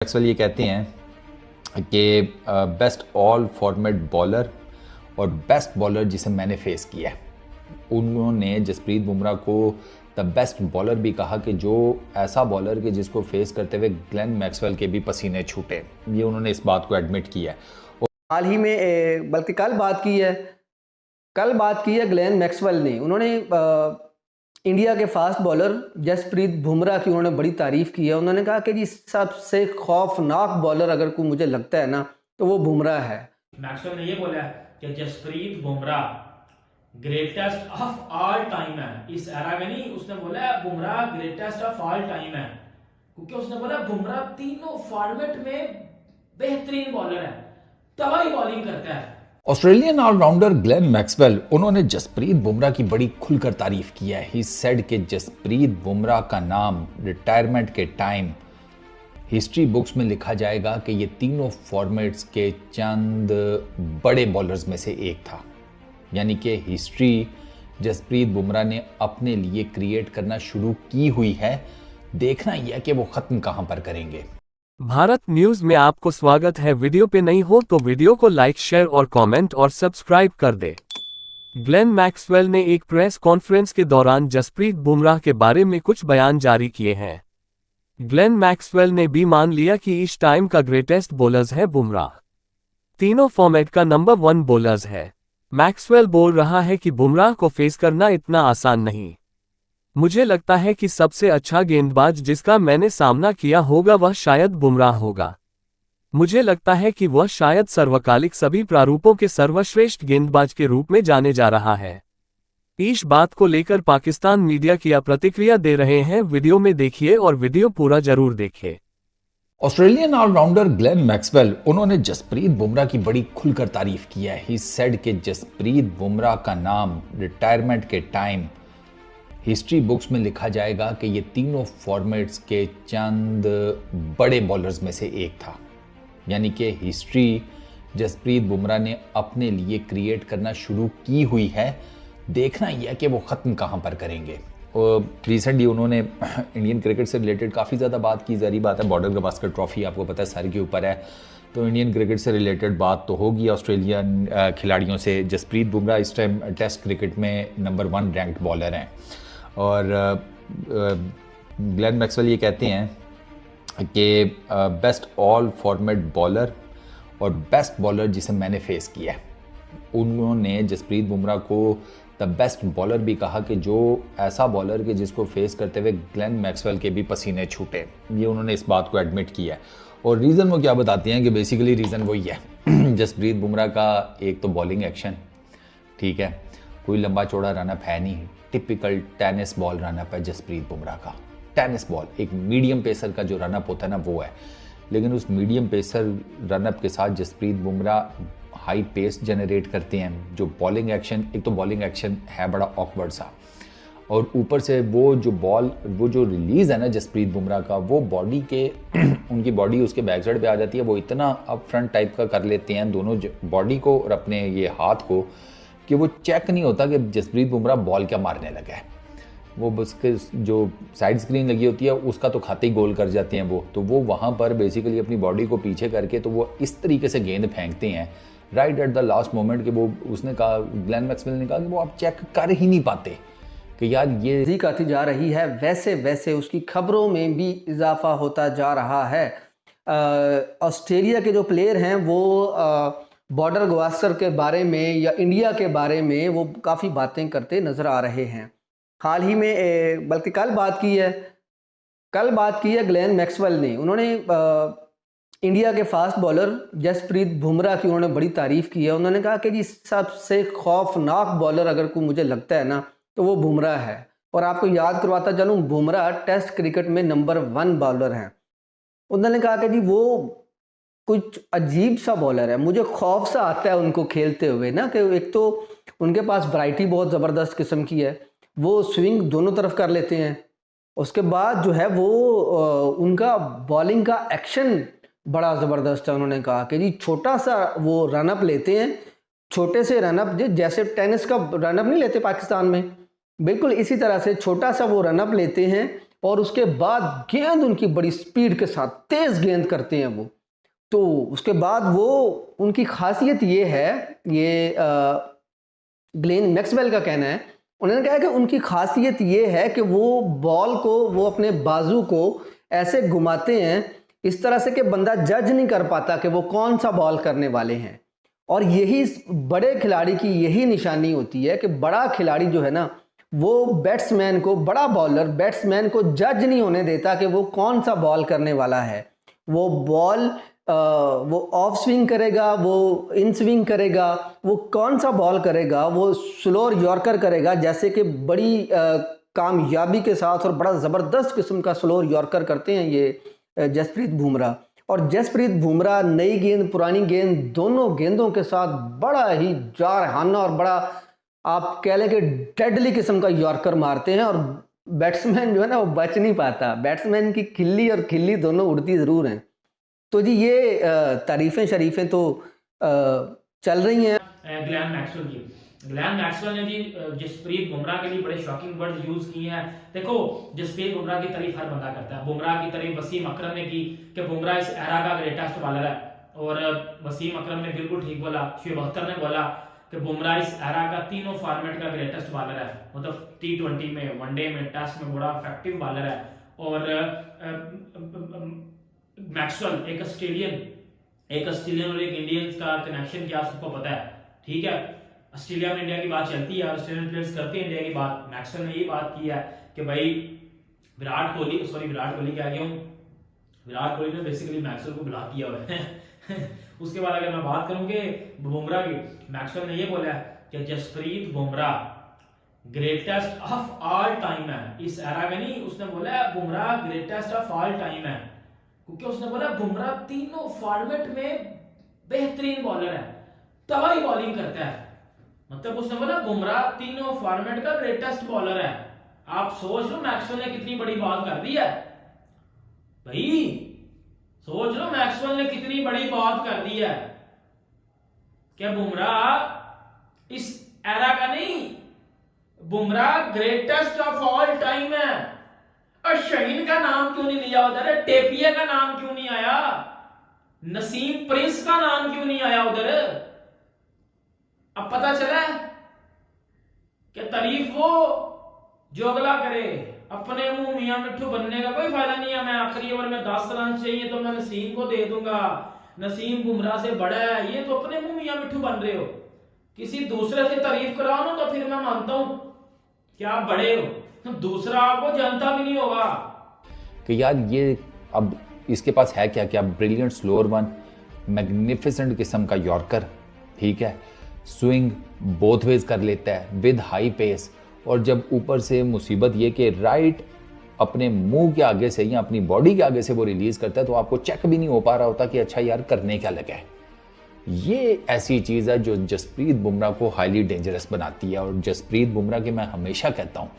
Maxwell ये कहते हैं कि बेस्ट ऑल फॉर्मेट बॉलर और बेस्ट बॉलर जिसे मैंने फेस किया है, उन्होंने जसप्रीत बुमराह को द बेस्ट बॉलर भी कहा कि जो ऐसा बॉलर कि जिसको फेस करते हुए ग्लेन मैक्सवेल के भी पसीने छूटे। ये उन्होंने इस बात को एडमिट किया है। हाल ही में बल्कि कल बात की है ग्लेन मैक्सवेल ने। उन्होंने इंडिया के फास्ट बॉलर जसप्रीत बुमराह की उन्होंने बड़ी तारीफ़ की है। उन्होंने कहा कि जी सबसे खौफनाक बॉलर अगर कोई मुझे लगता है ना तो वो बुमराह है। मैक्सवेल ने ये बोला कि Jasprit Bumrah greatest of all time है, इस एरा में नहीं, उसने बोला Bumrah greatest of all time है, क्योंकि उसने बोला बुमराह तीनों फॉर्मेट में बेहतरीन बॉलर है, तबाही बॉलिंग करता है। ऑस्ट्रेलियन ऑलराउंडर ग्लेन मैक्सवेल, उन्होंने जसप्रीत बुमराह की बड़ी खुलकर तारीफ किया है। ही सेड कि जसप्रीत बुमराह का नाम रिटायरमेंट के टाइम हिस्ट्री बुक्स में लिखा जाएगा कि ये तीनों फॉर्मेट्स के चंद बड़े बॉलर्स में से एक था। यानी कि हिस्ट्री जसप्रीत बुमराह ने अपने लिए क्रिएट करना शुरू की हुई है। देखना यह है कि वो खत्म कहां पर करेंगे। भारत न्यूज में आपको स्वागत है। वीडियो पे नहीं हो तो वीडियो को लाइक, शेयर और कमेंट और सब्सक्राइब कर दे। ग्लेन मैक्सवेल ने एक प्रेस कॉन्फ्रेंस के दौरान जसप्रीत बुमराह के बारे में कुछ बयान जारी किए हैं। ग्लेन मैक्सवेल ने भी मान लिया कि इस टाइम का ग्रेटेस्ट बॉलर्स है बुमराह, तीनों फॉर्मेट का नंबर 1 बॉलर्स है। मैक्सवेल बोल रहा है कि बुमराह को फेस करना इतना आसान नहीं। मुझे लगता है कि सबसे अच्छा गेंदबाज जिसका मैंने सामना किया होगा वह शायद बुमराह होगा। मुझे लगता है कि वह शायद सर्वकालिक सभी प्रारूपों के सर्वश्रेष्ठ गेंदबाज के रूप में जाने जा रहा है। इस बात को लेकर पाकिस्तान मीडिया की प्रतिक्रिया दे रहे हैं। वीडियो में देखिए और वीडियो पूरा जरूर देखें। ऑस्ट्रेलियन ऑलराउंडर ग्लेन मैक्सवेल, उन्होंने जसप्रीत बुमराह की बड़ी खुलकर तारीफ किया है। ही सेड कि जसप्रीत बुमराह का नाम रिटायरमेंट के टाइम हिस्ट्री बुक्स में लिखा जाएगा कि ये तीनों फॉर्मेट्स के चंद बड़े बॉलर्स में से एक था। यानी कि हिस्ट्री जसप्रीत बुमराह ने अपने लिए क्रिएट करना शुरू की हुई है। देखना यह है कि वो ख़त्म कहां पर करेंगे। रिसेंटली उन्होंने इंडियन क्रिकेट से रिलेटेड काफ़ी ज़्यादा बात की। ज़ाहिर बात है, बॉर्डर गवास्कर ट्रॉफी आपको पता है सर के ऊपर है, तो इंडियन क्रिकेट से रिलेटेड बात तो होगी ऑस्ट्रेलियन खिलाड़ियों से। जसप्रीत बुमराह इस टाइम टेस्ट क्रिकेट में नंबर 1 रैंक्ड बॉलर हैं। और ग्लेन मैक्सवेल ये कहते हैं कि बेस्ट ऑल फॉर्मेट बॉलर और बेस्ट बॉलर जिसे मैंने फेस किया है, उन्होंने जसप्रीत बुमराह को द बेस्ट बॉलर भी कहा कि जो ऐसा बॉलर कि जिसको फेस करते हुए ग्लेन मैक्सवेल के भी पसीने छूटे। ये उन्होंने इस बात को एडमिट किया है। और रीज़न वो क्या बताते हैं कि बेसिकली रीज़न वही है जसप्रीत बुमराह का एक तो बॉलिंग एक्शन, ठीक है, कोई लंबा चौड़ा रनअप है नहीं, टिपिकल टेनिस बॉल रनअप है जसप्रीत बुमराह का। टेनिस बॉल एक मीडियम पेसर का जो रनअप होता है ना वो है, लेकिन उस मीडियम पेसर रनअप के साथ Jasprit Bumrah high pace generate करते हैं। जो बॉलिंग एक्शन, एक तो बॉलिंग एक्शन है बड़ा ऑकवर्ड सा, और ऊपर से वो जो रिलीज़ है ना जसप्रीत बुमराह का, वो बॉडी के उनकी बॉडी उसके बैक साइड पे आ जाती है। वो इतना अप फ्रंट टाइप का कर लेते हैं दोनों बॉडी को और अपने ये हाथ को कि वो चेक नहीं होता कि जसप्रीत बुमराह बॉल क्या मारने लगा है। वो उसके जो साइड स्क्रीन लगी होती है उसका तो खाते ही गोल कर जाते हैं वो, तो वो वहाँ पर बेसिकली अपनी बॉडी को पीछे करके तो वो इस तरीके से गेंद फेंकते हैं right at the last moment कि वो उसने कहा, ग्लेन मैक्सवेल ने कहा कि वो आप चेक कर ही नहीं पाते कि यार ये तेजी आती जा रही है। वैसे वैसे उसकी खबरों में भी इजाफा होता जा रहा है। ऑस्ट्रेलिया के जो प्लेयर हैं वो बॉर्डर गवास्कर के बारे में या इंडिया के बारे में वो काफ़ी बातें करते नज़र आ रहे हैं। हाल ही में बल्कि कल बात की है ग्लेन मैक्सवेल ने। उन्होंने इंडिया के फास्ट बॉलर जसप्रीत बुमराह की उन्होंने बड़ी तारीफ़ की है। उन्होंने कहा कि जी सबसे खौफनाक बॉलर अगर कोई मुझे लगता है ना तो वो बुमराह है। और आपको याद करवाता चलूँ, बुमराह टेस्ट क्रिकेट में नंबर 1 बॉलर हैं। उन्होंने कहा कि जी वो कुछ अजीब सा बॉलर है, मुझे खौफ सा आता है उनको खेलते हुए ना, कि एक तो उनके पास वैरायटी बहुत ज़बरदस्त किस्म की है, वो स्विंग दोनों तरफ कर लेते हैं। उसके बाद जो है वो उनका बॉलिंग का एक्शन बड़ा ज़बरदस्त है। उन्होंने कहा कि जी छोटा सा वो रनअप लेते हैं, छोटे से रनअप जैसे टेनिस का रनअप नहीं लेते पाकिस्तान में, बिल्कुल इसी तरह से छोटा सा वो रनअप लेते हैं और उसके बाद गेंद उनकी बड़ी स्पीड के साथ तेज गेंद करते हैं वो। तो उसके बाद वो उनकी खासियत ये है, ये ग्लेन मैक्सवेल का कहना है, उन्होंने कहा कि उनकी खासियत ये है कि वो बॉल को, वो अपने बाजू को ऐसे घुमाते हैं इस तरह से कि बंदा जज नहीं कर पाता कि वो कौन सा बॉल करने वाले हैं। और यही बड़े खिलाड़ी की यही निशानी होती है कि बड़ा खिलाड़ी जो है ना, वो बैट्समैन को, बड़ा बॉलर बैट्समैन को जज नहीं होने देता कि वो कौन सा बॉल करने वाला है। वो बॉल वो ऑफ स्विंग करेगा, वो इन स्विंग करेगा, वो कौन सा बॉल करेगा, वो स्लोअर यॉर्कर करेगा, जैसे कि बड़ी कामयाबी के साथ और बड़ा ज़बरदस्त किस्म का स्लोअर यॉर्कर करते हैं ये जसप्रीत बुमराह। और जसप्रीत बुमराह नई गेंद पुरानी गेंद दोनों गेंदों के साथ बड़ा ही जारहाना और बड़ा, आप कह लें कि डेडली किस्म का यॉर्कर मारते हैं, और बैट्समैन जो है ना वो बच नहीं पाता। बैट्समैन की खिल्ली और खिल्ली दोनों उड़ती ज़रूर हैं। तो जी ये तारीफ़ें शरीफें तो चल रही हैं ग्लेन मैक्सवेल की। ग्लेन मैक्सवेल ने जी जसप्रीत बुमराह के लिए बड़े शॉकिंग वर्ड यूज किए हैं। देखो, जसप्रीत बुमराह की तारीफ हर बंदा करता है। बुमराह की तारीफ वसीम अकरम ने की कि बुमराह इस एरा का ग्रेटेस्ट बॉलर है, और वसीम अकरम ने बिल्कुल ठीक बोला। शुएब अख्तर ने बोला कि बुमराह इस एरा का तीनों फॉर्मेट का ग्रेटेस्ट बॉलर है, मतलब T20 में, वनडे में, टेस्ट में बड़ा इफेक्टिव बॉलर है। और मैक्सवेल एक ऑस्ट्रेलियन और एक इंडियन का कनेक्शन क्या सबको पता है, ठीक है। ऑस्ट्रेलिया में इंडिया की बात चलती है, ऑस्ट्रेलियन प्लेयर्स करते हैं इंडिया की बात। मैक्सवेल ने ये बात की है कि भाई विराट कोहली क्या गया हूँ, विराट कोहली ने बेसिकली मैक्सवेल को बुला किया हुआ है। उसके बाद अगर मैं बात करूं कि बुमराह की, मैक्सवेल ने ये बोला कि Jasprit Bumrah greatest of all time है इस एरा में। नहीं, उसने बोला Bumrah greatest of all time है, क्योंकि उसने बोला बुमराह तीनों फॉर्मेट में बेहतरीन बॉलर है, तबाही बॉलिंग करता है। मतलब उसने बोला बुमराह तीनों फॉर्मेट का ग्रेटेस्ट बॉलर है। आप सोच लो मैक्सवेल ने कितनी बड़ी बात कर दी है भाई, सोच लो मैक्सवेल ने कितनी बड़ी बात कर दी है। क्या बुमराह इस एरा का नहीं, Bumrah greatest of all time है। और शहीन का नाम क्यों नहीं लिया उधर, टेपिया का नाम क्यों नहीं आया, नसीम प्रिंस का नाम क्यों नहीं आया उधर। अब पता चला कि तारीफ वो जो अगला करे, अपने मुंह मियां मिट्ठू बनने का कोई फायदा नहीं है। मैं आखिरी ओवर में 10 रन चाहिए तो मैं नसीम को दे दूंगा, नसीम बुमराह से बड़ा है, ये तो अपने मुंह मियां मिट्ठू बन रहे हो। किसी दूसरे से तारीफ कराओ ना तो फिर मैं मानता हूं कि आप बड़े हो, दूसरा आपको जानता भी नहीं होगा कि यार ये अब इसके पास है क्या क्या, ब्रिलियंट स्लोअर वन, मैग्निफिसेंट किस्म का यॉर्कर, ठीक है, स्विंग बोथ वेज कर लेता है विद हाई पेस, और जब ऊपर से मुसीबत ये कि राइट अपने मुंह के आगे से या अपनी बॉडी के आगे से वो रिलीज करता है, तो आपको चेक भी नहीं हो पा रहा होता कि अच्छा यार करने क्या लगा है। ये ऐसी चीज़ है जो जसप्रीत बुमराह को हाईली डेंजरस बनाती है। और जसप्रीत बुमराह के मैं हमेशा कहता हूँ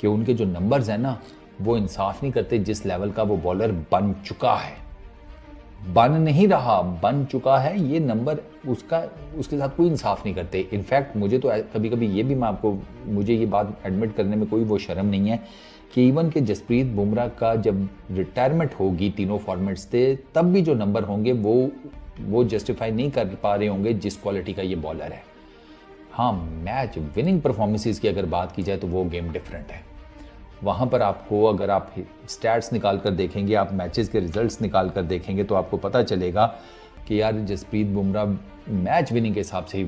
कि उनके जो नंबर्स हैं ना, वो इंसाफ नहीं करते जिस लेवल का वो बॉलर बन चुका है। बन नहीं रहा, बन चुका है, ये नंबर उसके साथ कोई इंसाफ नहीं करते। इनफैक्ट मुझे तो कभी कभी ये भी मुझे ये बात एडमिट करने में कोई वो शर्म नहीं है कि इवन के जसप्रीत बुमराह का जब रिटायरमेंट होगी तीनों फॉर्मेट्स से, तब भी जो नंबर होंगे वो जस्टिफाई नहीं कर पा रहे होंगे जिस क्वालिटी का ये बॉलर है। हाँ, मैच विनिंग परफॉर्मेंसेस की अगर बात की जाए तो वो गेम डिफरेंट है। वहाँ पर आपको, अगर आप स्टैट्स निकाल कर देखेंगे, आप मैचेस के रिजल्ट्स निकाल कर देखेंगे, तो आपको पता चलेगा कि यार जसप्रीत बुमराह मैच विनिंग के हिसाब से ही